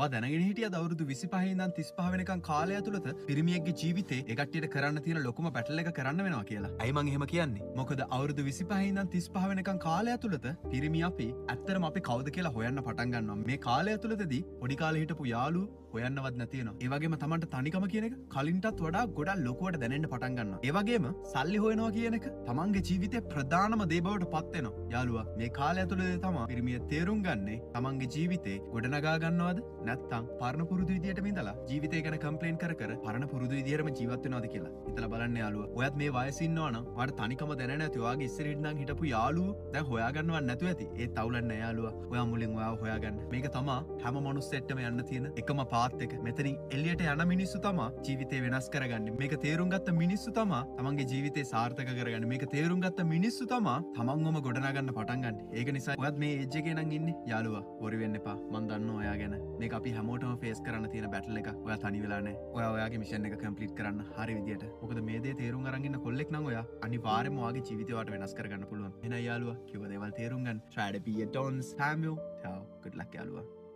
ඔයා දැනගෙන හිටියද අවුරුදු 25 ඉඳන් 35 වෙනකන් කාලය ඇතුළත පිරිමියෙක්ගේ ජීවිතේ ඒ කට්ටියට කරන්න තියෙන ලොකුම බැටල් එක කරන්න වෙනවා කියලා. ඇයි මං එහෙම කියන්නේ? මොකද අවුරුදු 25 ඉඳන් 35 වෙනකන් කාලය ඇතුළත පිරිමි අපි ඇත්තටම අපි කවුද කියලා හොයන්න පටන් ගන්නවා. මේ කාලය ඇතුළතදී පොඩි කාලේ හිටපු යාළුවෝ හොයන්නවත් නැති වෙනවා. ඒ වගේම තමන්ට තනිකම කියන එක කලින්ටත් වඩා ගොඩක් ලොකුවට දැනෙන්න පටන් ගන්නවා. ඒ වගේම සල්ලි හොයනවා කියන එක තමන්ගේ ජීවිතේ ප්‍රධානම දේ බවට පත් වෙනවා. යාළුවා මේ කාලය ඇතුළතදී තමයි පිරිමිය තේරුම් ගන්නේ තමන්ගේ ජීවිතේ ගොඩනගා ගන්නවද නැත්නම් පරණ පුරුදු විදියටම ඉඳලා ජීවිතය ගැන කම්ප්ලේන් කර කර පරණ පුරුදු විදියටම ජීවත් වෙනවද කියලා. හිතලා බලන්න යාළුවා. ඔයත් මේ වයසේ ඉන්නවා නම් ඔයාට තනිකම දැනෙන්නේ නැති ඔයාගේ ඉස්සර ඉඳන් හිටපු යාළුවෝ දැන් හොයාගන්නවත් නැතුව ඇති. ඒත් තවුලන්නේ නැහැ යාළුවා. ඔයා මුලින් ඔයාව හොයාගන්න. මේක තමයි හැම මනුස්සයෙක්ටම යන්න තියෙන එකම පාත් එක. මෙතනින් එළියට යන මිනිස්සු තමයි ජීවිතේ වෙනස් කරගන්නේ. මේක තේරුම් ගත්ත මිනිස්සු තමයි තමන්ගේ ජීවිතේ සාර්ථක කරගන්නේ. මේක තේරුම් ගත්ත මිනිස්සු තමයි තමන්වම ගොඩනගන්න පටන් ගන්න. ඒක නිසා ඔයත් මේ ඒජ් එකේ නම් ඉන්නේ යාළුවා. වොරි වෙන්න එපා. මම දන්නවා ඔයා ගැන. මේක අපි හැමෝටම ෆේස් කරන්න තියෙන බැටල් එකක්. ඔයා තනි වෙලා නැහැ. ඔයා ඔයාගේ මිෂන් එක කම්ප්ලීට් කරන්න හරි විදියට. මොකද මේ දේ තේරුම් අරන් ඉන්න කොල්ලෙක් නම් ඔයා අනිවාර්යයෙන්ම ඔයාගේ ජීවිතය වට වෙනස් කරගන්න පුළුවන්. එහෙනම් යාළුවා කිව්ව දේවල් තේරුම් ගන්න. Try to be a don't spam you. Ciao. Good luck යාළුවා.